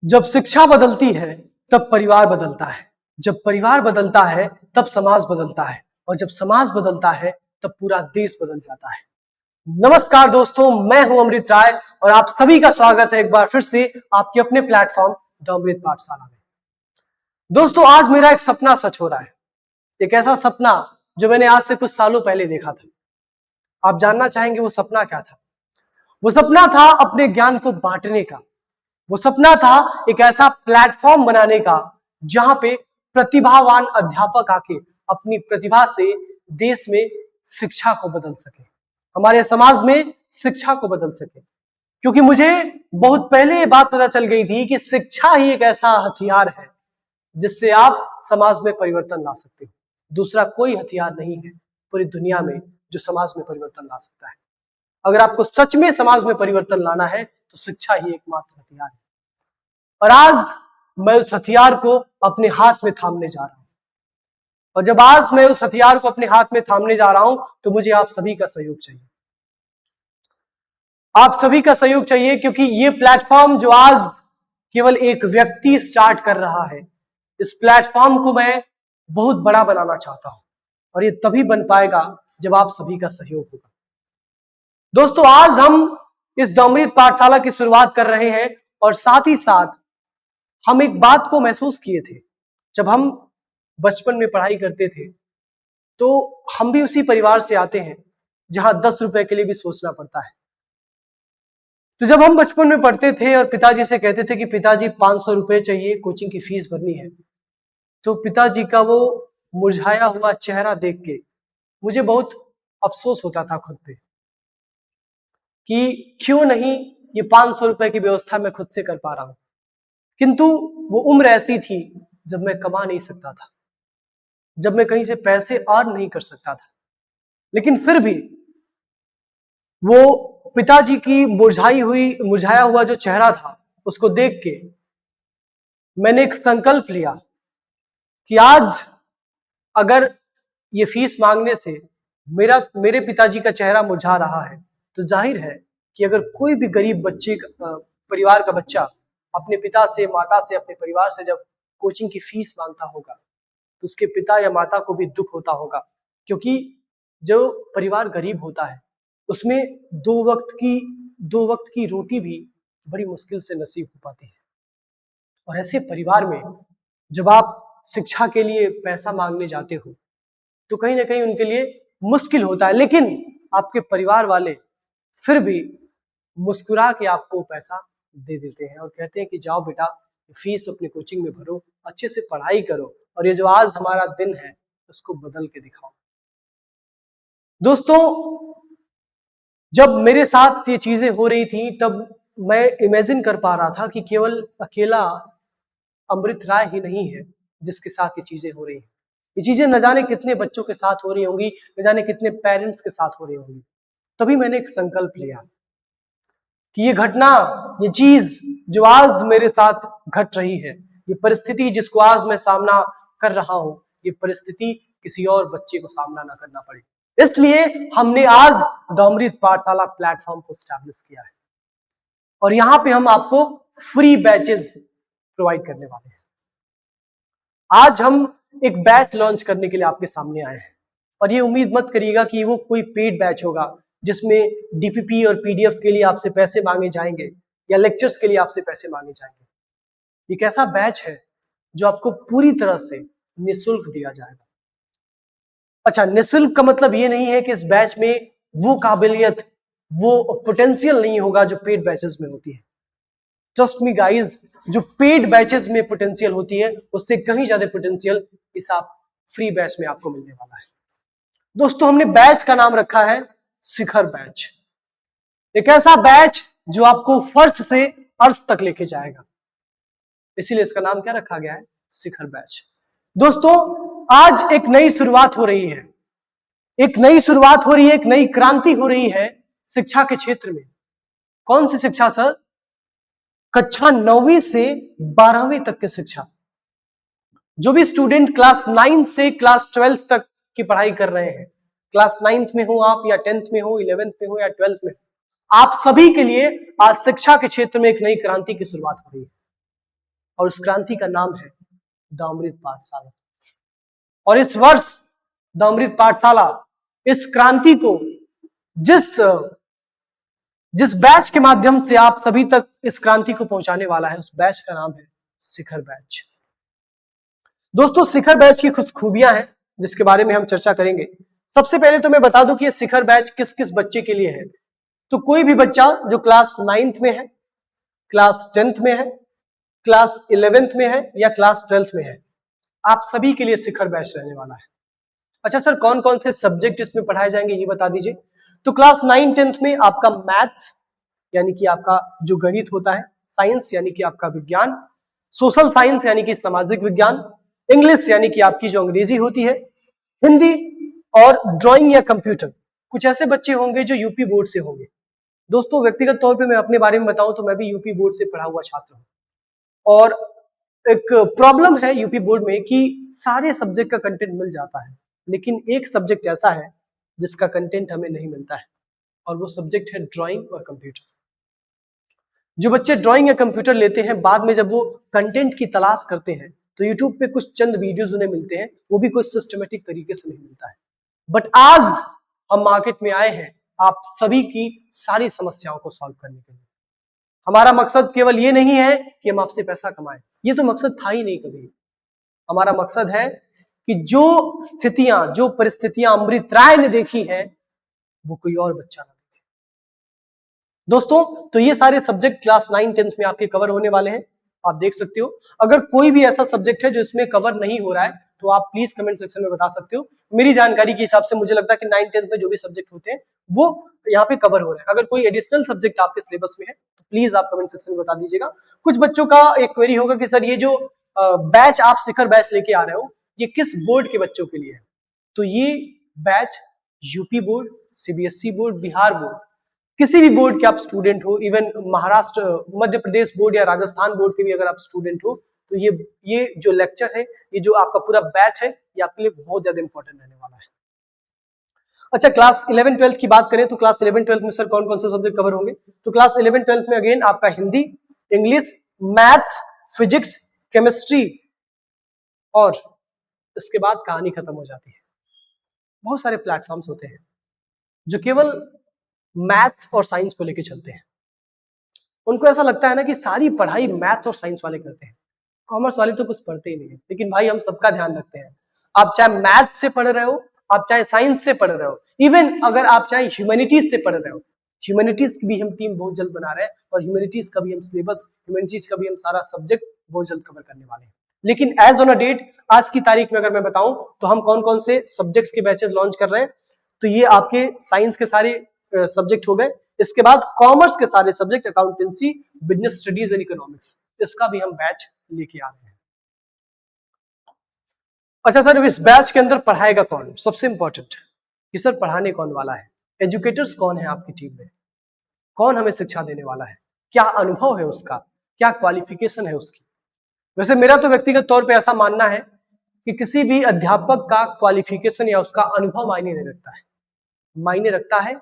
जब शिक्षा बदलती है तब परिवार बदलता है, जब परिवार बदलता है तब समाज बदलता है, और जब समाज बदलता है तब पूरा देश बदल जाता है। नमस्कार दोस्तों, मैं हूं अमृत राय और आप सभी का स्वागत है एक बार फिर से आपके अपने प्लेटफॉर्म द अमृत पाठशाला में। दोस्तों, आज मेरा एक सपना सच हो रहा है, एक ऐसा सपना जो मैंने आज से कुछ सालों पहले देखा था। आप जानना चाहेंगे वो सपना क्या था? वो सपना था अपने ज्ञान को बांटने का। वो सपना था एक ऐसा प्लेटफॉर्म बनाने का जहां पे प्रतिभावान अध्यापक आके अपनी प्रतिभा से देश में शिक्षा को बदल सके, हमारे समाज में शिक्षा को बदल सके। क्योंकि मुझे बहुत पहले ये बात पता चल गई थी कि शिक्षा ही एक ऐसा हथियार है जिससे आप समाज में परिवर्तन ला सकते हो। दूसरा कोई हथियार नहीं है पूरी दुनिया में जो समाज में परिवर्तन ला सकता है। अगर आपको सच में समाज में परिवर्तन लाना है तो शिक्षा ही एकमात्र हथियार है। और आज मैं उस हथियार को अपने हाथ में थामने जा रहा हूं। और जब आज मैं उस हथियार को अपने हाथ में थामने जा रहा हूं तो मुझे आप सभी का सहयोग चाहिए। आप सभी का सहयोग चाहिए, क्योंकि ये प्लेटफॉर्म जो आज केवल एक व्यक्ति स्टार्ट कर रहा है, इस प्लेटफॉर्म को मैं बहुत बड़ा बनाना चाहता हूं। और ये तभी बन पाएगा जब आप सभी का सहयोग होगा। दोस्तों, आज हम इस द अमृत पाठशाला की शुरुआत कर रहे हैं और साथ ही साथ हम एक बात को महसूस किए थे। जब हम बचपन में पढ़ाई करते थे तो हम भी उसी परिवार से आते हैं जहां 10 रुपए के लिए भी सोचना पड़ता है। तो जब हम बचपन में पढ़ते थे और पिताजी से कहते थे कि पिताजी 500 रुपए चाहिए, कोचिंग की फीस भरनी है, तो पिताजी का वो मुरझाया हुआ चेहरा देख के मुझे बहुत अफसोस होता था खुद पे कि क्यों नहीं ये 500 रुपए की व्यवस्था मैं खुद से कर पा रहा हूं। किंतु वो उम्र ऐसी थी जब मैं कमा नहीं सकता था, जब मैं कहीं से पैसे अर्न नहीं कर सकता था। लेकिन फिर भी वो पिताजी की मुरझाया हुआ जो चेहरा था, उसको देख के मैंने एक संकल्प लिया कि आज अगर ये फीस मांगने से मेरे पिताजी का चेहरा मुरझा रहा है, तो जाहिर है कि अगर कोई भी गरीब परिवार का बच्चा अपने पिता से, माता से, अपने परिवार से जब कोचिंग की फीस मांगता होगा तो उसके पिता या माता को भी दुख होता होगा। क्योंकि जो परिवार गरीब होता है उसमें दो वक्त की रोटी भी बड़ी मुश्किल से नसीब हो पाती है। और ऐसे परिवार में जब आप शिक्षा के लिए पैसा मांगने जाते हो तो कहीं ना कहीं उनके लिए मुश्किल होता है, लेकिन आपके परिवार वाले फिर भी मुस्कुरा के आपको पैसा दे देते हैं और कहते हैं कि जाओ बेटा, फीस अपने कोचिंग में भरो, अच्छे से पढ़ाई करो और ये जो आज हमारा दिन है उसको बदल के दिखाओ। दोस्तों, जब मेरे साथ ये चीजें हो रही थी तब मैं इमेजिन कर पा रहा था कि केवल अकेला अमृत राय ही नहीं है जिसके साथ ये चीजें हो रही हैं। ये चीजें न जाने कितने बच्चों के साथ हो रही होंगी, न जाने कितने पेरेंट्स के साथ हो रही होंगी। तभी मैंने एक संकल्प लिया कि ये घटना, ये चीज जो आज मेरे साथ घट रही है, ये परिस्थिति जिसको आज मैं सामना कर रहा हूं, ये परिस्थिति किसी और बच्चे को सामना ना करना पड़े। इसलिए हमने आज द अमृत पाठशाला प्लेटफॉर्म को स्टैब्लिश किया है और यहां पे हम आपको फ्री बैचेस प्रोवाइड करने वाले हैं। आज हम एक बैच लॉन्च करने के लिए आपके सामने आए हैं और ये उम्मीद मत करिएगा कि वो कोई पेड बैच होगा जिसमें डीपीपी और पीडीएफ के लिए आपसे पैसे मांगे जाएंगे या लेक्चर्स के लिए आपसे पैसे मांगे जाएंगे। एक ऐसा बैच है जो आपको पूरी तरह से निःशुल्क दिया जाएगा। अच्छा, निःशुल्क का मतलब ये नहीं है कि इस बैच में वो काबिलियत, वो पोटेंशियल नहीं होगा जो पेड बैचेस में होती है। ट्रस्ट मी गाइज, जो पेड बैचेस में पोटेंशियल होती है उससे कहीं ज्यादा पोटेंशियल इस आप फ्री बैच में आपको मिलने वाला है। दोस्तों, हमने बैच का नाम रखा है शिखर बैच। एक ऐसा बैच जो आपको फर्श से अर्श तक लेके जाएगा, इसीलिए इसका नाम क्या रखा गया है? शिखर बैच। दोस्तों, आज एक नई शुरुआत हो रही है, एक नई शुरुआत हो रही है, एक नई क्रांति हो रही है शिक्षा के क्षेत्र में। कौन सी शिक्षा सर? कक्षा 9वीं से 12वीं तक की शिक्षा। जो भी स्टूडेंट क्लास 9 से क्लास 12 तक की पढ़ाई कर रहे हैं, क्लास 9th में हो आप या 10th में हो, 11th में हो या 12th में हो, आप सभी के लिए आज शिक्षा के क्षेत्र में एक नई क्रांति की शुरुआत हो रही है। और उस क्रांति का नाम है द अमृत पाठशाला। और इस वर्ष द अमृत पाठशाला इस क्रांति को जिस बैच के माध्यम से आप सभी तक इस क्रांति को पहुंचाने वाला है, उस बैच का नाम है शिखर बैच। दोस्तों, शिखर बैच की कुछ खूबियां हैं जिसके बारे में हम चर्चा करेंगे। सबसे पहले तो मैं बता दूं कि ये शिखर बैच किस किस बच्चे के लिए है। तो कोई भी बच्चा जो क्लास 9th में है, क्लास 10th में है, क्लास 11th में है या क्लास 12th में है, आप सभी के लिए शिखर बैच रहने वाला है। अच्छा सर, कौन कौन से सब्जेक्ट इसमें पढ़ाए जाएंगे ये बता दीजिए। तो क्लास 9-10th में आपका मैथ्स यानी कि आपका जो गणित होता है, साइंस यानी कि आपका विज्ञान, सोशल साइंस यानी कि सामाजिक विज्ञान, इंग्लिश यानी कि आपकी जो अंग्रेजी होती है, हिंदी और ड्राइंग या कंप्यूटर। कुछ ऐसे बच्चे होंगे जो यूपी बोर्ड से होंगे। दोस्तों, व्यक्तिगत तौर पे मैं अपने बारे में बताऊं तो मैं भी यूपी बोर्ड से पढ़ा हुआ छात्र हूं, और एक प्रॉब्लम है यूपी बोर्ड में कि सारे सब्जेक्ट का कंटेंट मिल जाता है, लेकिन एक सब्जेक्ट ऐसा है जिसका कंटेंट हमें नहीं मिलता है, और वो सब्जेक्ट है ड्राइंग और कंप्यूटर। जो बच्चे ड्राइंग या कंप्यूटर लेते हैं, बाद में जब वो कंटेंट की तलाश करते हैं तो यूट्यूब पे कुछ चंद वीडियोस उन्हें मिलते हैं, वो भी कोई सिस्टमेटिक तरीके से नहीं मिलता है। बट आज हम मार्केट में आए हैं आप सभी की सारी समस्याओं को सॉल्व करने के लिए। हमारा मकसद केवल ये नहीं है कि हम आपसे पैसा कमाएं, ये तो मकसद था ही नहीं कभी। हमारा मकसद है कि जो स्थितियां, जो परिस्थितियां अमृत राय ने देखी है, वो कोई और बच्चा ना देखे। दोस्तों, तो ये सारे सब्जेक्ट क्लास 9-10th में आपके कवर होने वाले हैं, आप देख सकते हो। अगर कोई भी ऐसा सब्जेक्ट है जो इसमें कवर नहीं हो रहा है तो आप प्लीज कमेंट सेक्शन में बता सकते हो। मेरी जानकारी के हिसाब से मुझे लगता है कि 9-10th में जो भी सब्जेक्ट होते हैं वो यहाँ पे कवर हो रहे हैं। अगर कोई एडिशनल सब्जेक्ट आपके सिलेबस में है तो प्लीज आप कमेंट सेक्शन में बता दीजिएगा। कुछ बच्चों का एक क्वेरी होगा कि सर ये जो बैच आप शिखर बैच लेके आ रहे हो, ये किस बोर्ड के बच्चों के लिए है। तो ये batch UP board, CBSE board, Bihar board, किसी भी बोर्ड के आप स्टूडेंट हो, इवन महाराष्ट्र, मध्य प्रदेश बोर्ड या राजस्थान बोर्ड के भी अगर आप स्टूडेंट हो, तो ये जो लेक्चर है, ये जो आपका पूरा बैच है, ये आपके लिए बहुत ज्यादा इंपॉर्टेंट रहने वाला है। अच्छा, क्लास 11-12 की बात करें तो क्लास 11-12 में सर कौन कौन से सब्जेक्ट कवर होंगे। तो क्लास 11-12 में अगेन आपका Hindi, English, maths, physics, chemistry, और इसके बाद कहानी खत्म हो जाती है। बहुत सारे प्लेटफॉर्म्स होते हैं जो केवल मैथ्स और साइंस को लेकर चलते हैं। उनको ऐसा लगता है ना कि सारी पढ़ाई मैथ्स और साइंस वाले करते हैं, कॉमर्स वाले तो कुछ पढ़ते ही नहीं है। लेकिन भाई, हम सबका ध्यान रखते हैं। आप चाहे मैथ से पढ़ रहे हो, आप चाहे साइंस से पढ़ रहे हो, इवन अगर आप चाहे ह्यूमैनिटीज से पढ़ रहे हो, ह्यूमैनिटीज की भी हम टीम बहुत जल्द बना रहे हैं, और ह्यूमैनिटीज का भी हम सिलेबस, ह्यूमैनिटीज का भी हम सारा सब्जेक्ट बहुत जल्द कवर करने वाले हैं। लेकिन एज ऑन अ डेट, आज की तारीख में अगर मैं बताऊं तो हम कौन कौन से सब्जेक्ट्स के बैचेस लॉन्च कर रहे हैं, तो ये आपके साइंस के सारे सब्जेक्ट हो गए। इसके बाद कॉमर्स के सारे subject, accountancy, business studies and economics, इसका भी हम बैच लेके आ रहे हैं। अच्छा सर, इस बैच के अंदर पढ़ाएगा कौन, सबसे इंपॉर्टेंट कि सर पढ़ाने कौन वाला है, एजुकेटर्स कौन है आपकी टीम में, कौन हमें शिक्षा देने वाला है, क्या अनुभव है उसका, क्या क्वालिफिकेशन है उसकी। वैसे मेरा तो व्यक्तिगत तौर पे ऐसा मानना है कि किसी भी अध्यापक का क्वालिफिकेशन या उसका अनुभव मायने नहीं रखता है, मायने रखता है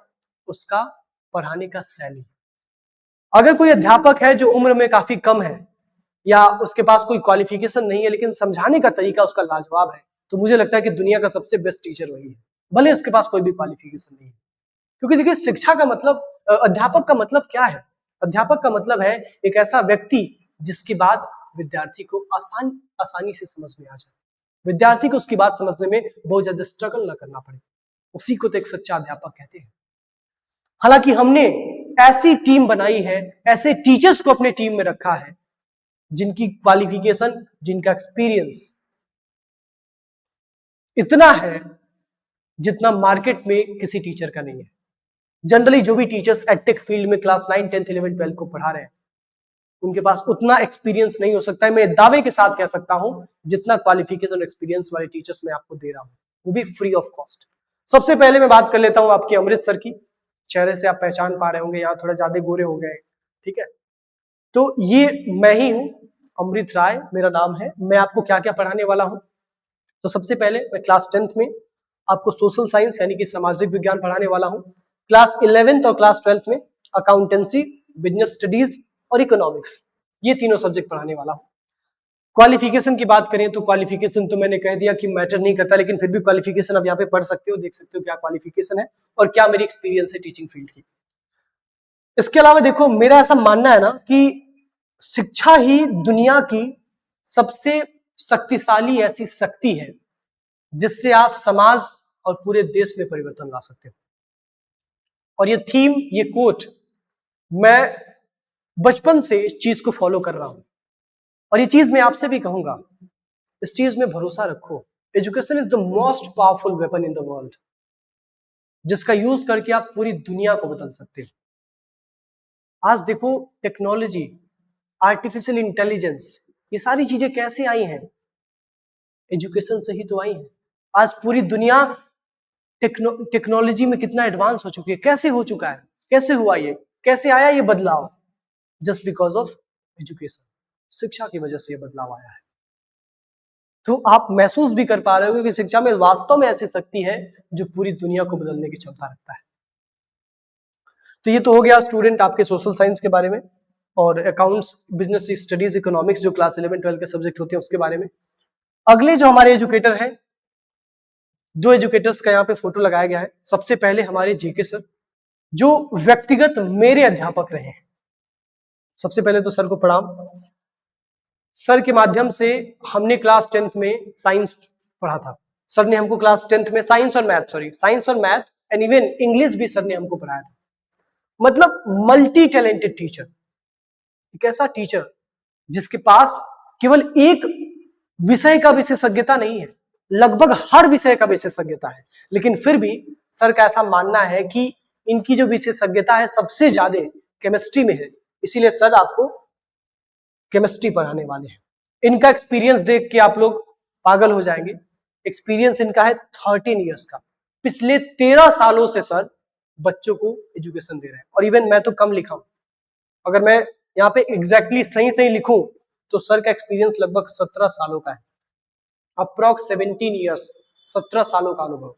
उसका पढ़ाने का शैली। अगर कोई अध्यापक है जो उम्र में काफी कम है या उसके पास कोई क्वालिफिकेशन नहीं है, लेकिन समझाने का तरीका उसका लाजवाब है, तो मुझे लगता है कि दुनिया का सबसे बेस्ट टीचर वही है, भले उसके पास कोई भी क्वालिफिकेशन नहीं है। क्योंकि देखिए, शिक्षा का मतलब, अध्यापक का मतलब क्या है। अध्यापक का मतलब है एक ऐसा व्यक्ति जिसकी बात विद्यार्थी को आसानी से समझ में आ जाए, विद्यार्थी को उसकी बात समझने में बहुत ज्यादा स्ट्रगल ना करना पड़े, उसी को तो एक सच्चा अध्यापक कहते हैं। हालांकि हमने ऐसी टीम बनाई है, ऐसे टीचर्स को अपने टीम में रखा है जिनकी क्वालिफिकेशन, जिनका एक्सपीरियंस इतना है जितना मार्केट में किसी टीचर का नहीं है। जनरली जो भी टीचर्स एडटेक फील्ड में क्लास 9, 10, 11, 12 को पढ़ा रहे हैं, उनके पास उतना एक्सपीरियंस नहीं हो सकता है, मैं दावे के साथ कह सकता हूं, जितना क्वालिफिकेशन और एक्सपीरियंस वाले टीचर्स मैं आपको दे रहा हूं, वो भी फ्री ऑफ कॉस्ट। सबसे पहले मैं बात कर लेता हूं आपके अमृत सर की। चेहरे से आप पहचान पा रहे होंगे, यहाँ थोड़ा ज्यादा गोरे हो गए, ठीक है। तो ये मैं ही हूं, अमृत राय मेरा नाम है। मैं आपको क्या क्या पढ़ाने वाला हूं, तो सबसे पहले मैं क्लास 10th में आपको सोशल साइंस यानी कि सामाजिक विज्ञान पढ़ाने वाला हूं। क्लास 11th और क्लास 12th में अकाउंटेंसी, बिजनेस स्टडीज और इकोनॉमिक्स, ये तीनों सब्जेक्ट पढ़ाने वाला हूं। क्वालिफिकेशन की बात करें तो क्वालिफिकेशन तो मैंने कह दिया कि मैटर नहीं करता, लेकिन फिर भी क्वालिफिकेशन अब यहाँ पे पढ़ सकते हो, देख सकते हो क्या क्वालिफिकेशन है और क्या मेरी एक्सपीरियंस है टीचिंग फील्ड की। इसके अलावा देखो, मेरा ऐसा मानना है ना कि शिक्षा ही दुनिया की सबसे शक्तिशाली ऐसी शक्ति है जिससे आप समाज और पूरे देश में परिवर्तन ला सकते हो। और ये थीम, ये कोट मैं बचपन से इस चीज को फॉलो कर रहा हूं और ये चीज मैं आपसे भी कहूंगा, इस चीज में भरोसा रखो। Education is the most powerful weapon in the world, जिसका यूज करके आप पूरी दुनिया को बदल सकते हो। आज देखो टेक्नोलॉजी, आर्टिफिशियल इंटेलिजेंस, ये सारी चीजें कैसे आई हैं? एजुकेशन से ही तो आई हैं। आज पूरी दुनिया टेक्नोलॉजी में कितना एडवांस हो चुकी है, कैसे हो चुका है, कैसे हुआ ये, कैसे आया ये बदलाव? जस्ट बिकॉज ऑफ एजुकेशन, शिक्षा की वजह से ये बदलाव आया है। तो आप महसूस भी कर पा रहे हो कि शिक्षा में वास्तव में ऐसी शक्ति है जो पूरी दुनिया को बदलने की क्षमता रखता है। तो ये तो हो गया स्टूडेंट आपके सोशल साइंस के बारे में और अकाउंट्स, बिजनेस स्टडीज, इकोनॉमिक्स जो क्लास 11 12 के सब्जेक्ट होते हैं उसके बारे में। अगले जो हमारे एजुकेटर हैं, दो एजुकेटर्स का यहाँ पे फोटो लगाया गया है। सबसे पहले हमारे जीके सर, जो व्यक्तिगत मेरे अध्यापक रहे हैं। सबसे पहले तो सर को प्रणाम। सर के माध्यम से हमने क्लास 10th में साइंस पढ़ा था। सर ने हमको क्लास 10th में साइंस और मैथ एंड इवन इंग्लिश भी सर ने हमको पढ़ाया था। मतलब मल्टी टैलेंटेड टीचर, एक ऐसा टीचर जिसके पास केवल एक विषय का विशेषज्ञता नहीं है, लगभग हर विषय का विशेषज्ञता है, लेकिन फिर भी सर का ऐसा मानना है कि इनकी जो विशेषज्ञता है सबसे ज्यादा केमिस्ट्री में है, इसीलिए सर आपको केमिस्ट्री पढ़ाने वाले हैं। इनका एक्सपीरियंस देख के आप लोग पागल हो जाएंगे। एक्सपीरियंस इनका है 13 इयर्स का। पिछले 13 सालों से सर बच्चों को एजुकेशन दे रहे हैं। और इवन मैं तो कम लिखा हूं, अगर मैं यहाँ पे एग्जैक्टली सही लिखूं तो सर का एक्सपीरियंस लगभग 17 सालों का है, अप्रॉक्स 17 इयर्स, 17 सालों का अनुभव।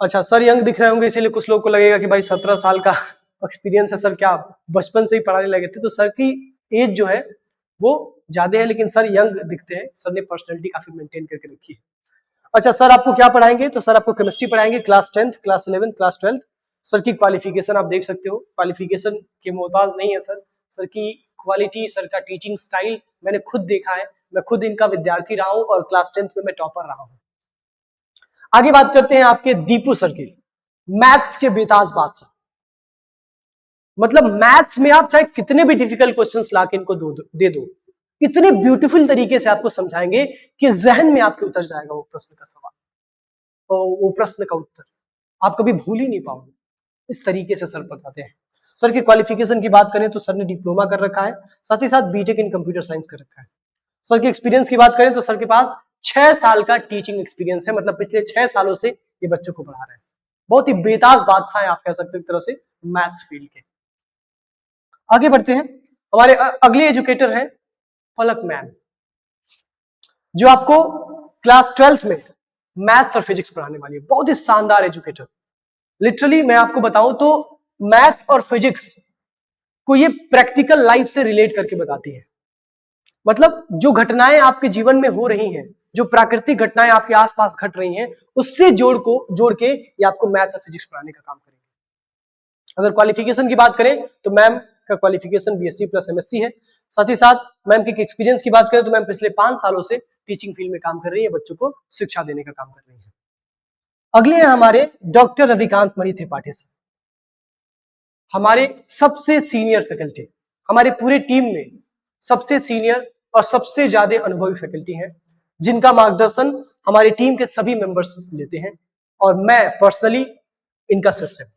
अच्छा, सर यंग दिख रहे होंगे, इसीलिए कुछ लोग को लगेगा कि भाई 17 साल का एक्सपीरियंस है सर, क्या बचपन से ही पढ़ाने लगे थे? तो सर की एज जो है वो ज्यादा है, लेकिन सर यंग दिखते हैं। सर ने पर्सनैलिटी काफी मेंटेन करके रखी है। अच्छा, सर आपको क्या पढ़ाएंगे? तो सर आपको केमिस्ट्री पढ़ाएंगे, class 10th, class 11th, class 12th। Sir की क्वालिफिकेशन आप देख सकते हो, क्वालिफिकेशन के मोहताज नहीं है सर। सर की क्वालिटी, सर का टीचिंग स्टाइल मैंने खुद देखा है, मैं खुद इनका विद्यार्थी रहा हूं और क्लास 10th में मैं टॉपर रहा हूं। आगे बात करते हैं आपके दीपू सर की, मैथ्स के बेताज बादशाह। मतलब मैथ्स में आप चाहे कितने भी डिफिकल्ट क्वेश्चंस लाके इनको दे दो, इतने ब्यूटीफुल तरीके से आपको समझाएंगे कि जहन में आपके उतर जाएगा वो प्रश्न का सवाल और वो प्रश्न का उत्तर आप कभी भूल ही नहीं पाओगे। इस तरीके से सर बताते हैं। सर की क्वालिफिकेशन की बात करें तो सर ने डिप्लोमा कर रखा है, साथ ही साथ बीटेक इन कंप्यूटर साइंस कर रखा है। सर के एक्सपीरियंस की बात करें तो सर के पास 6 साल का टीचिंग एक्सपीरियंस है, मतलब पिछले 6 सालों से ये बच्चों को पढ़ा रहे हैं। बहुत ही बेताज बादशाह है आप कह सकते हो एक तरह से मैथ्स फील्ड के। आगे बढ़ते हैं, हमारे अगले एजुकेटर हैं पलक मैम, जो आपको क्लास 12th में मैथ और फिजिक्स पढ़ाने वाली है। बहुत ही शानदार एजुकेटर। लिटरली मैं आपको बताऊं तो मैथ और फिजिक्स को ये प्रैक्टिकल लाइफ से रिलेट करके बताती है। मतलब जो घटनाएं आपके जीवन में हो रही हैं, जो प्राकृतिक घटनाएं आपके आसपास घट रही हैं, उससे जोड़ के ये आपको मैथ और फिजिक्स पढ़ाने का काम करेंगे। अगर क्वालिफिकेशन की बात करें तो मैम का क्वालिफिकेशन बीएससी प्लस एमएससी है। साथ ही साथ मैम के एक्सपीरियंस की बात करें तो मैम पिछले 5 सालों से टीचिंग फील्ड में काम कर रही है, बच्चों को शिक्षा देने का काम कर रही है। अगले हैं हमारे डॉक्टर रविकांत मणि त्रिपाठी सर, हमारे सबसे सीनियर फैकल्टी, हमारे पूरे टीम में सबसे सीनियर और सबसे ज्यादा अनुभवी फैकल्टी हैं, जिनका मार्गदर्शन हमारी टीम के सभी मेंबर्स लेते हैं और मैं पर्सनली इनका शिष्य हूं।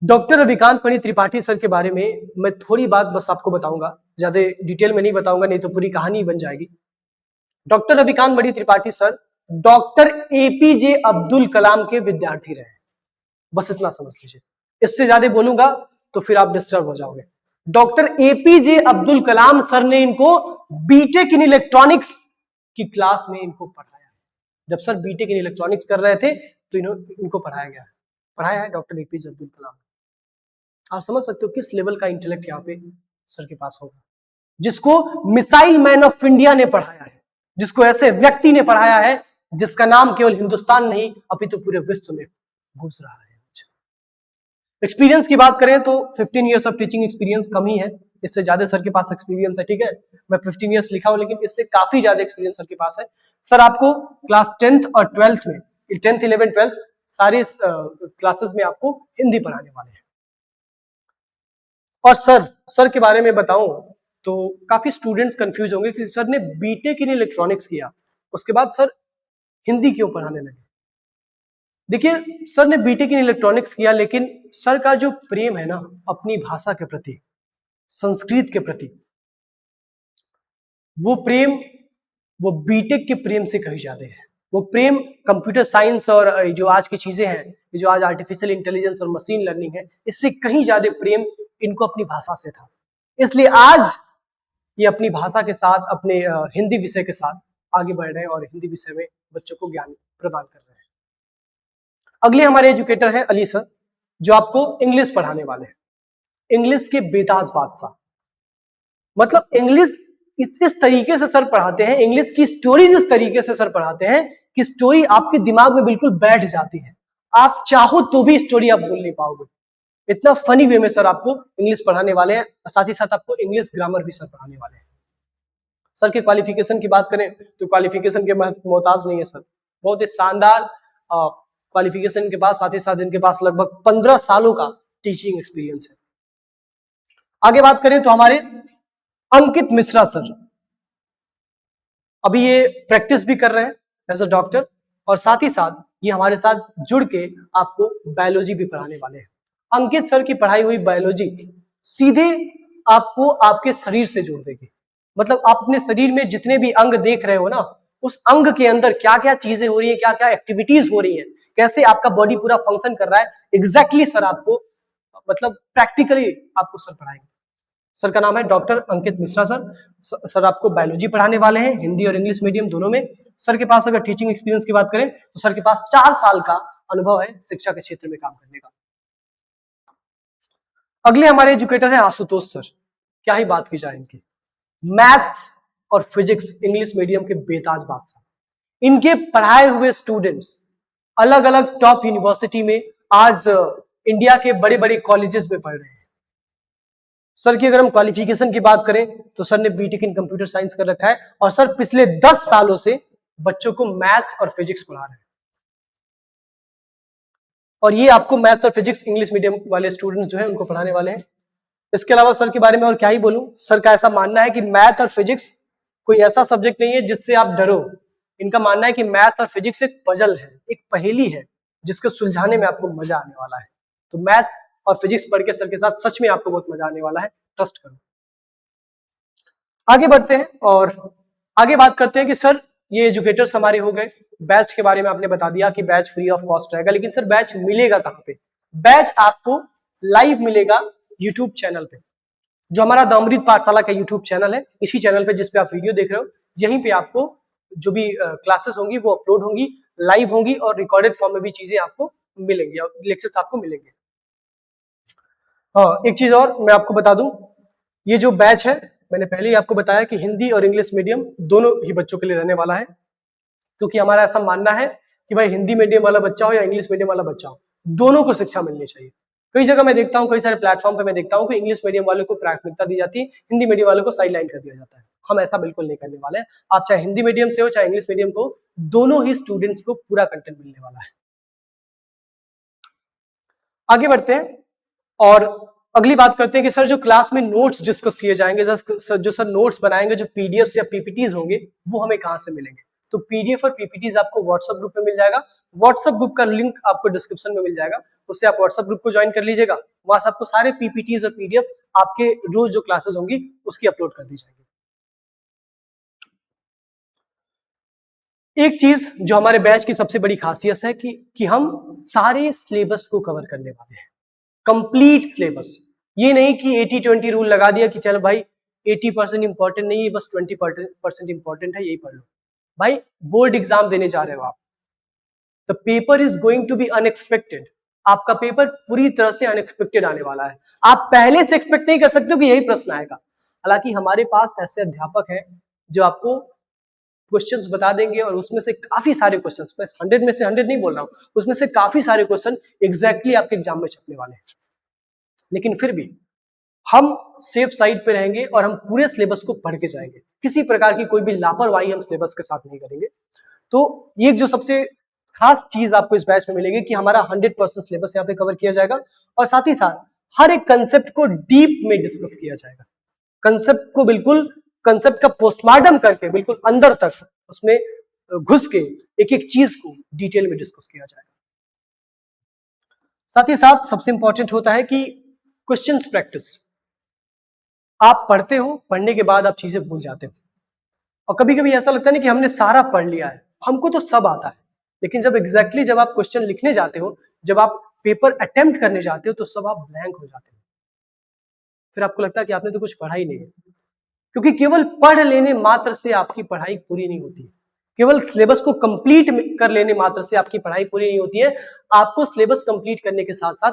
डॉक्टर रविकांत मणि त्रिपाठी सर के बारे में मैं थोड़ी बात बस आपको बताऊंगा, ज्यादा डिटेल में नहीं बताऊंगा, नहीं तो पूरी कहानी बन जाएगी। Doctor Ravikant Mani Tripathi sir doctor APJ Abdul Kalam के विद्यार्थी रहे, बस इतना समझ लीजिए। इससे ज्यादा बोलूंगा तो फिर आप डिस्टर्ब हो जाओगे। डॉक्टर एपीजे अब्दुल कलाम सर ने इनको बीटेक इन इलेक्ट्रॉनिक्स की क्लास में इनको पढ़ाया। जब सर बीटेक इन इलेक्ट्रॉनिक्स कर रहे थे तो इनको पढ़ाया है डॉक्टर एपीजे अब्दुल कलाम। आप समझ सकते हो किस लेवल का इंटेलेक्ट यहाँ पे सर के पास होगा। जिसको मिसाइल मैन ऑफ इंडिया ने पढ़ाया है, जिसको ऐसे व्यक्ति ने पढ़ाया है जिसका नाम केवल हिंदुस्तान नहीं अपितु पूरे विश्व में गूंज रहा है। एक्सपीरियंस की बात करें तो 15 इयर्स ऑफ टीचिंग एक्सपीरियंस कम ही है, इससे ज्यादा सर के पास एक्सपीरियंस है। ठीक है, मैं 15 इयर्स लिखा हूं लेकिन इससे काफी ज्यादा एक्सपीरियंस सर के पास है। सर आपको क्लास 10th और 12th में, 10th 11th 12th सारे क्लासेस में आपको हिंदी पढ़ाने वाले हैं। और सर के बारे में बताऊं तो काफी स्टूडेंट्स कंफ्यूज होंगे कि सर ने बीटेक इन इलेक्ट्रॉनिक्स किया, उसके बाद सर हिंदी क्यों पढ़ाने लगे। देखिए, सर ने बीटेक इन इलेक्ट्रॉनिक्स किया, लेकिन सर का जो प्रेम है ना अपनी भाषा के प्रति, संस्कृत के प्रति, वो प्रेम वो बीटेक के प्रेम से कहीं ज्यादा है। वो प्रेम कंप्यूटर साइंस और जो आज की चीजें हैं, जो आज आर्टिफिशियल इंटेलिजेंस और मशीन लर्निंग है, इससे कहीं ज्यादा प्रेम इनको अपनी भाषा से था। इसलिए आज ये अपनी भाषा के साथ, अपने हिंदी विषय के साथ आगे बढ़ रहे हैं और हिंदी विषय में बच्चों को ज्ञान प्रदान कर रहे हैं। अगले हमारे एजुकेटर हैं अली सर, जो आपको इंग्लिश पढ़ाने वाले हैं। इंग्लिश के बेताज बादशाह, मतलब इंग्लिश इस तरीके से सर पढ़ाते हैं, इंग्लिश की स्टोरीज इस तरीके से सर पढ़ाते हैं कि स्टोरी आपके दिमाग में बिल्कुल बैठ जाती है, आप चाहो तो भी स्टोरी आप भूल नहीं पाओगे। इतना फनी वे में सर आपको इंग्लिश पढ़ाने वाले हैं, साथ ही साथ आपको इंग्लिश ग्रामर भी सर पढ़ाने वाले हैं। सर के क्वालिफिकेशन की बात करें तो क्वालिफिकेशन के मोहताज नहीं है सर, बहुत ही शानदार क्वालिफिकेशन के पास, साथ ही साथ इनके पास लगभग 15 सालों का टीचिंग एक्सपीरियंस है। आगे बात करें तो हमारे अंकित मिश्रा सर, अभी ये प्रैक्टिस भी कर रहे हैं एज अ डॉक्टर, और साथ ही साथ ये हमारे साथ जुड़ के आपको बायोलॉजी भी पढ़ाने वाले हैं। अंकित सर की पढ़ाई हुई बायोलॉजी सीधे आपको आपके शरीर से जोड़ देगी। मतलब आप अपने शरीर में जितने भी अंग देख रहे हो ना, उस अंग के अंदर क्या क्या चीजें हो रही है, क्या क्या एक्टिविटीज हो रही है, कैसे आपका बॉडी पूरा फंक्शन कर रहा है, एग्जैक्टली सर आपको, मतलब प्रैक्टिकली आपको सर पढ़ाएंगे। सर का नाम है डॉक्टर अंकित मिश्रा सर। सर आपको बायोलॉजी पढ़ाने वाले हैं, हिंदी और इंग्लिश मीडियम दोनों में। सर के पास अगर टीचिंग एक्सपीरियंस की बात करें तो सर के पास 4 साल का अनुभव है शिक्षा के क्षेत्र में काम करने का। अगले हमारे एजुकेटर है आशुतोष सर, क्या ही बात की जाए इनकी। मैथ्स और फिजिक्स इंग्लिश मीडियम के बेताज बादशाह। इनके पढ़ाए हुए स्टूडेंट्स अलग अलग टॉप यूनिवर्सिटी में आज इंडिया के बड़े बड़े कॉलेजेस में पढ़ रहे हैं। सर की अगर हम क्वालिफिकेशन की बात करें तो सर ने बीटेक इन कंप्यूटर साइंस कर रखा है, और सर पिछले 10 सालों से बच्चों को मैथ्स और फिजिक्स पढ़ा रहे हैं। और ये आपको मैथ्स और फिजिक्स इंग्लिश मीडियम वाले स्टूडेंट्स जो है उनको पढ़ाने वाले हैं। इसके अलावा सर के बारे में और क्या ही बोलूं, सर का ऐसा मानना है कि मैथ और फिजिक्स कोई ऐसा सब्जेक्ट नहीं है जिससे आप डरो। इनका मानना है कि मैथ और फिजिक्स एक पजल है, एक पहेली है, जिसको सुलझाने में आपको मजा आने वाला है। तो मैथ और फिजिक्स पढ़ के सर के साथ सच में आपको बहुत मजा आने वाला है, ट्रस्ट करो। आगे बढ़ते हैं और आगे बात करते हैं कि सर ये एजुकेटर्स हमारे हो गए। बैच के बारे में आपने बता दिया कि बैच फ्री ऑफ कॉस्ट रहेगा, लेकिन सर बैच मिलेगा कहाँ पे? बैच आपको लाइव मिलेगा यूट्यूब चैनल पे, जो हमारा द अमृत पाठशाला का यूट्यूब चैनल है। इसी चैनल पे जिसपे आप वीडियो देख रहे हो, यहीं पे आपको जो भी क्लासेस होंगी वो अपलोड होंगी, लाइव होंगी, और रिकॉर्डेड फॉर्म में भी चीजें आपको मिलेंगी और लेक्चर्स आपको मिलेंगे। हाँ, एक चीज और मैं आपको बता दूं, ये जो बैच है मैंने पहले ही आपको बताया कि हिंदी और इंग्लिश मीडियम दोनों ही बच्चों के लिए रहने वाला है, क्योंकि हमारा ऐसा मानना है कि भाई हिंदी मीडियम वाला बच्चा हो या इंग्लिश मीडियम वाला बच्चा हो, दोनों को शिक्षा मिलनी चाहिए। कई जगह मैं देखता हूँ, कई सारे प्लेटफॉर्म पे मैं देखता हूँ कि इंग्लिश मीडियम वालों को प्राथमिकता दी जाती है, हिंदी मीडियम वालों को साइडलाइन कर दिया जाता है। हम ऐसा बिल्कुल नहीं करने वाले हैं। आप चाहे हिंदी मीडियम से हो चाहे इंग्लिश मीडियम को, दोनों ही स्टूडेंट्स को पूरा कंटेंट मिलने वाला है। आगे बढ़ते हैं और अगली बात करते हैं कि सर जो क्लास में नोट्स डिस्कस किए जाएंगे, जो सर नोट्स बनाएंगे, जो पीडीएफ या पीपीटीज होंगे, वो हमें कहां से मिलेंगे? तो पीडीएफ और पीपीटीज आपको व्हाट्सएप ग्रुप में मिल जाएगा। व्हाट्सएप ग्रुप का लिंक आपको डिस्क्रिप्शन में मिल जाएगा, उससे आप व्हाट्सएप ग्रुप को ज्वाइन कर लीजिएगा। वहां से आपको सारे पीपीटीज और पीडीएफ आपके रोज जो क्लासेस होंगी उसकी अपलोड कर दी जाएगी। एक चीज जो हमारे बैच की सबसे बड़ी खासियत है कि हम सारे सिलेबस को कवर करने वाले हैं, कंप्लीट सिलेबस। ये नहीं कि 80-20 रूल लगा दिया कि चलो भाई 80% इंपॉर्टेंट नहीं है, बस 20% इंपॉर्टेंट है, यही पढ़ लो। भाई बोर्ड एग्जाम देने जा रहे हो आप, the paper is going to be unexpected. आपका पेपर पूरी तरह से अनएक्सपेक्टेड आने वाला है। आप पहले से एक्सपेक्ट नहीं कर सकते हो कि यही प्रश्न आएगा। हालांकि हमारे पास ऐसे अध्यापक हैं जो आपको क्वेश्चंस बता देंगे और उसमें से काफी सारे क्वेश्चंस, मैं 100 में से 100 नहीं बोल रहा हूँ, उसमें से काफी सारे क्वेश्चन एग्जैक्टली आपके एग्जाम में छपने वाले हैं। लेकिन फिर भी हम सेफ साइड पे रहेंगे और हम पूरे सिलेबस को पढ़ के जाएंगे, किसी प्रकार की कोई भी लापरवाही हम सिलेबस के साथ नहीं करेंगे। तो ये जो सबसे खास चीज आपको इस बैच में मिलेगी कि हमारा 100% सिलेबस यहाँ पे कवर किया जाएगा और साथ ही साथ हर एक कंसेप्ट को डीप में डिस्कस किया जाएगा। कंसेप्ट को बिल्कुल, कंसेप्ट का पोस्टमार्टम करके बिल्कुल अंदर तक उसमें घुस के एक एक चीज को डिटेल में डिस्कस किया जाएगा। साथ ही साथ सबसे इंपॉर्टेंट होता है कि क्वेश्चंस प्रैक्टिस। आप पढ़ते हो, पढ़ने के बाद आप चीजें भूल जाते हो और कभी कभी ऐसा लगता है ना कि हमने सारा पढ़ लिया है, हमको तो सब आता है, लेकिन जब एग्जैक्टली जब आप क्वेश्चन लिखने जाते हो, जब आप पेपर अटेम्प्ट करने जाते हो, तो सब आप ब्लैंक हो जाते हो। फिर आपको लगता है कि आपने तो कुछ पढ़ा ही नहीं है, क्योंकि केवल पढ़ लेने मात्र से आपकी पढ़ाई पूरी नहीं होती है। केवल सिलेबस को कंप्लीट कर लेने मात्र से आपकी पढ़ाई पूरी नहीं होती है। आपको सिलेबस कंप्लीट करने के साथ साथ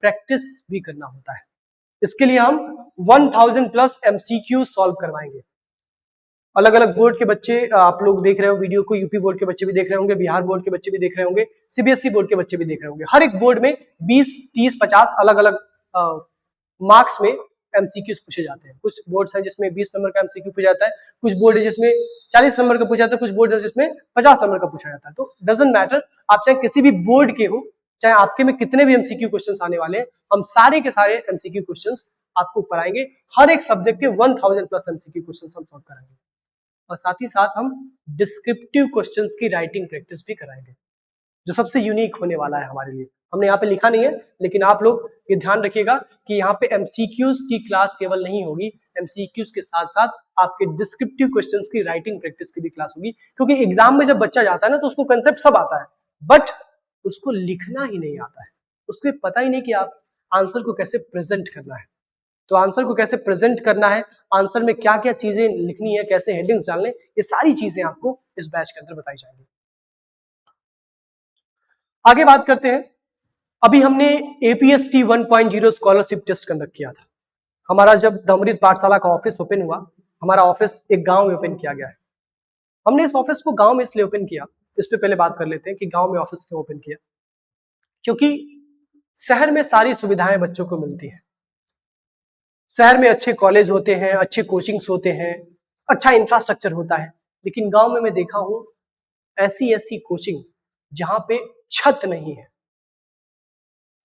प्रैक्टिस भी करना होता है। इसके लिए हम 1000 प्लस MCQ सॉल्व करवाएंगे। अलग अलग बोर्ड के बच्चे आप लोग देख रहे हो वीडियो को, यूपी बोर्ड के बच्चे भी देख रहे होंगे, बिहार बोर्ड के बच्चे भी देख रहे होंगे, CBSE बोर्ड के बच्चे भी देख रहे होंगे। हर एक बोर्ड में 20, 30, 50 अलग अलग मार्क्स में MCQs पूछे जाते हैं। कुछ बोर्ड्स हैं जिसमें 20 नंबर का MCQ पूछा जाता है, कुछ बोर्ड है जिसमें 40 नंबर का पूछा जाता है, कुछ बोर्ड है जिसमें 50 नंबर का पूछा जाता है। तो डजंट मैटर, आप चाहे किसी भी बोर्ड के हो, चाहे आपके में कितने भी MCQ क्वेश्चंस आने वाले हैं, हम सारे के सारे MCQ क्वेश्चंस आपको कराएंगे। हर एक सब्जेक्ट के 1000 प्लस MCQ क्वेश्चंस हम सॉल्व कराएंगे और साथ ही साथ हम डिस्क्रिप्टिव क्वेश्चंस की राइटिंग प्रैक्टिस भी कराएंगे, जो सबसे यूनिक होने वाला है हमारे लिए। हमने यहाँ पे लिखा नहीं है, लेकिन आप लोग ये ध्यान रखिएगा कि यहाँ पे MCQs की क्लास केवल नहीं होगी, MCQs के साथ साथ आपके डिस्क्रिप्टिव क्वेश्चंस की राइटिंग प्रैक्टिस की भी क्लास होगी। क्योंकि एग्जाम में जब बच्चा जाता है ना, तो उसको कंसेप्ट सब आता है, बट उसको लिखना ही नहीं आता है। उसको पता ही नहीं कि आप आंसर को कैसे प्रेजेंट करना है। तो आंसर को कैसे प्रेजेंट करना है, आंसर में क्या क्या चीजें लिखनी है, कैसे हेडिंग्स डालने, ये सारी चीजें आपको इस बैच के अंदर बताई जाएंगी। आगे बात करते हैं। अभी हमने APST 1.0 स्कॉलरशिप टेस्ट कंडक्ट किया था। हमारा जब अमृत पाठशाला का ऑफिस ओपन हुआ, हमारा ऑफिस एक गांव में ओपन किया गया है। हमने इस ऑफिस को गांव में इसलिए ओपन किया, इस पे पहले बात कर लेते हैं कि गांव में ऑफिस क्यों ओपन किया। क्योंकि शहर में सारी सुविधाएं बच्चों को मिलती है, शहर में अच्छे कॉलेज होते हैं, अच्छे कोचिंग्स होते हैं, अच्छा इंफ्रास्ट्रक्चर होता है, लेकिन गांव में मैं देखा हूं ऐसी कोचिंग जहां पे छत नहीं है,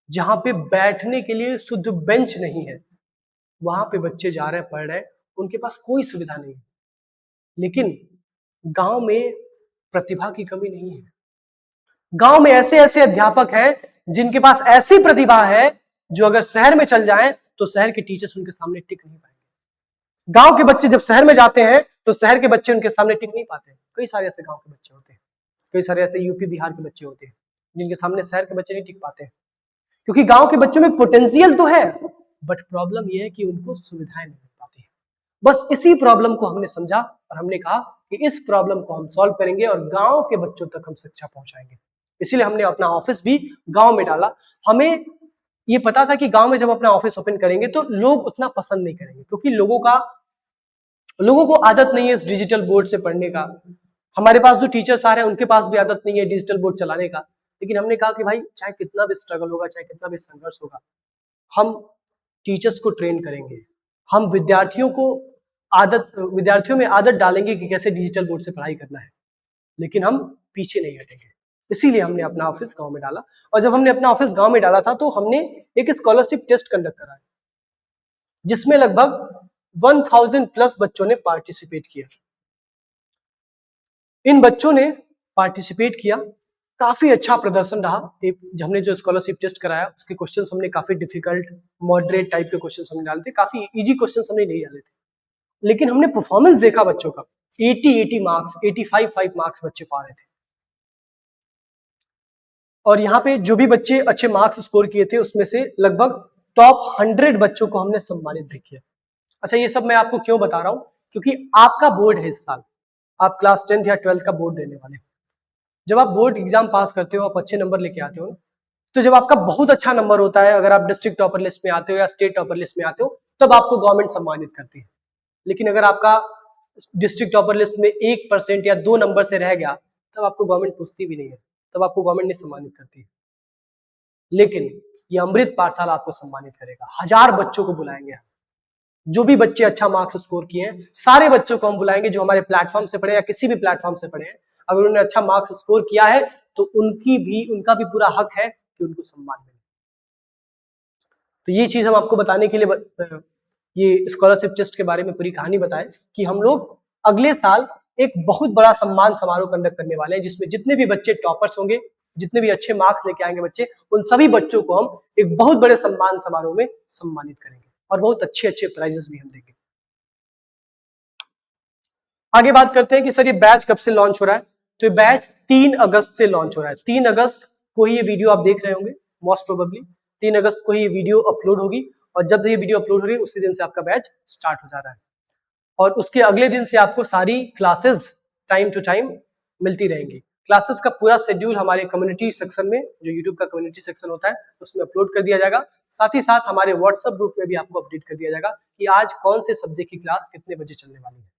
जहां पे बैठने के लिए शुद्ध बेंच नहीं है, वहां पे बच्चे जा रहे हैं, पढ़ रहे हैं, उनके पास कोई सुविधा नहीं है। लेकिन गांव में प्रतिभा की कमी नहीं है। गांव में ऐसे ऐसे अध्यापक हैं जिनके पास ऐसी प्रतिभा है जो अगर शहर में चल जाएं तो शहर के टीचर्स उनके सामने टिक नहीं पाएंगे। गांव के बच्चे जब शहर में जाते हैं तो शहर के बच्चे उनके सामने टिक नहीं पाते। कई सारे ऐसे गांव के बच्चे होते हैं, कई सारे ऐसे यूपी बिहार के बच्चे होते हैं जिनके सामने शहर के बच्चे नहीं टिक पाते हैं। क्योंकि गांव के बच्चों में पोटेंशियल तो है, बट प्रॉब्लम यह है कि उनको सुविधाएं नहीं मिल पाती है। बस इसी प्रॉब्लम को हमने समझा और हमने कहा कि इस प्रॉब्लम को हम सॉल्व करेंगे और गांव के बच्चों तक हम शिक्षा पहुंचाएंगे। इसीलिए हमने अपना ऑफिस भी गांव में डाला। हमें ये पता था कि गांव में जब अपना ऑफिस ओपन करेंगे तो लोग उतना पसंद नहीं करेंगे, क्योंकि लोगों को आदत नहीं है इस डिजिटल बोर्ड से पढ़ने का। हमारे पास जो टीचर्स आ रहे हैं उनके पास भी आदत नहीं है डिजिटल बोर्ड चलाने का। लेकिन हमने कहा कि भाई चाहे कितना भी स्ट्रगल होगा, चाहे कितना भी संघर्ष होगा, हम टीचर्स को ट्रेन करेंगे, हम विद्यार्थियों में आदत डालेंगे कि कैसे डिजिटल बोर्ड से पढ़ाई करना है, लेकिन हम पीछे नहीं हटेंगे। इसीलिए हमने अपना ऑफिस गांव में डाला। और जब हमने अपना ऑफिस गांव में डाला था तो हमने एक स्कॉलरशिप टेस्ट कंडक्ट करा, जिसमें लगभग 1000 प्लस बच्चों ने पार्टिसिपेट किया। इन बच्चों ने पार्टिसिपेट किया, काफी अच्छा प्रदर्शन रहा। हमने जो स्कॉलरशिप टेस्ट कराया उसके क्वेश्चंस हमने काफी डिफिकल्ट, मॉडरेट टाइप के क्वेश्चंस हमने डाले थे, काफी इजी क्वेश्चंस हमने नहीं डाले थे। लेकिन हमने परफॉर्मेंस देखा बच्चों का, 80 मार्क्स, 85 मार्क्स बच्चे पा रहे थे। और यहाँ पे जो भी बच्चे अच्छे मार्क्स स्कोर किए थे उसमें से लगभग टॉप 100 बच्चों को हमने सम्मानित भी किया। अच्छा, ये सब मैं आपको क्यों बता रहा हूं, क्योंकि आपका बोर्ड है इस साल, आप क्लास 10th या 12th का बोर्ड देने वाले हो। जब आप बोर्ड एग्जाम पास करते हो, आप अच्छे नंबर लेके आते हो, तो जब आपका बहुत अच्छा नंबर होता है, अगर आप डिस्ट्रिक्ट टॉपर लिस्ट में आते हो या स्टेट टॉपर लिस्ट में आते हो, तब आपको गवर्नमेंट सम्मानित करती है। लेकिन अगर आपका डिस्ट्रिक्ट टॉपर लिस्ट में 1% या 2 नंबर से रह गया, तब आपको गवर्नमेंट पूछती भी नहीं है, तब आपको गवर्नमेंट नहीं सम्मानित करती है। लेकिन ये अमृत पाठशाला आपको सम्मानित करेगा। 1000 बच्चों को बुलाएंगे, जो भी बच्चे अच्छा मार्क्स स्कोर किए हैं, सारे बच्चों को हम बुलाएंगे जो हमारे प्लेटफॉर्म से पढ़े या किसी भी प्लेटफॉर्म से पढ़े हैं। अगर उन्होंने अच्छा मार्क्स स्कोर किया है तो उनका भी पूरा हक है कि उनको सम्मान मिले। तो ये चीज हम आपको बताने के लिए ये स्कॉलरशिप टेस्ट के बारे में पूरी कहानी बताए कि हम लोग अगले साल एक बहुत बड़ा सम्मान समारोह कंडक्ट करने वाले हैं, जिसमें जितने भी बच्चे टॉपर्स होंगे, जितने भी अच्छे मार्क्स लेके आएंगे बच्चे, उन सभी बच्चों को हम एक बहुत बड़े सम्मान समारोह में सम्मानित करेंगे और बहुत अच्छे अच्छे प्राइजेस भी हम देंगे। आगे बात करते हैं कि सर ये बैच कब से लॉन्च हो रहा है। तो ये बैच 3 अगस्त से लॉन्च हो रहा है। 3 अगस्त को ही ये वीडियो आप देख रहे होंगे, मोस्ट प्रोबेबली 3 अगस्त को ही ये वीडियो अपलोड होगी, और जब ये वीडियो अपलोड हो रही है उसी दिन से आपका बैच स्टार्ट हो जा रहा है, और उसके अगले दिन से आपको सारी क्लासेस टाइम टू टाइम मिलती रहेंगी। क्लासेस का पूरा शेड्यूल हमारे कम्युनिटी सेक्शन में, जो यूट्यूब का कम्युनिटी सेक्शन होता है, उसमें अपलोड कर दिया जाएगा। साथ ही साथ हमारे व्हाट्सएप ग्रुप में भी आपको अपडेट कर दिया जाएगा कि आज कौन से सब्जेक्ट की क्लास कितने बजे चलने वाली है।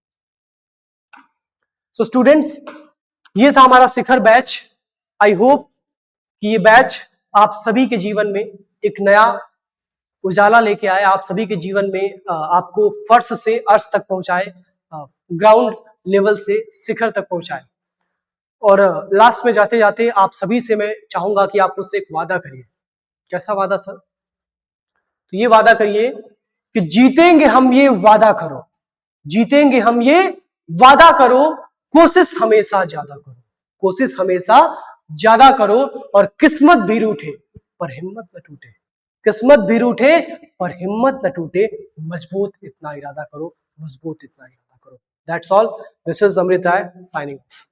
सो स्टूडेंट्स, ये था हमारा शिखर बैच। आई होप कि ये बैच आप सभी के जीवन में एक नया उजाला लेके आए, आप सभी के जीवन में आपको फर्श से अर्श तक पहुंचाए, ग्राउंड लेवल से शिखर तक पहुंचाए। और लास्ट में जाते जाते आप सभी से मैं चाहूंगा कि आप मुझसे एक वादा करिए। कैसा वादा सर? तो ये वादा करिए कि जीतेंगे हम, ये वादा करो। जीतेंगे हम, ये वादा करो। कोशिश हमेशा ज्यादा करो, कोशिश हमेशा ज्यादा करो, और किस्मत भी रूठे पर हिम्मत न टूटे। किस्मत भी रूठे पर हिम्मत न टूटे। मजबूत इतना इरादा करो, मजबूत इतना इरादा करो। That's all. This is Amrit Rai signing of.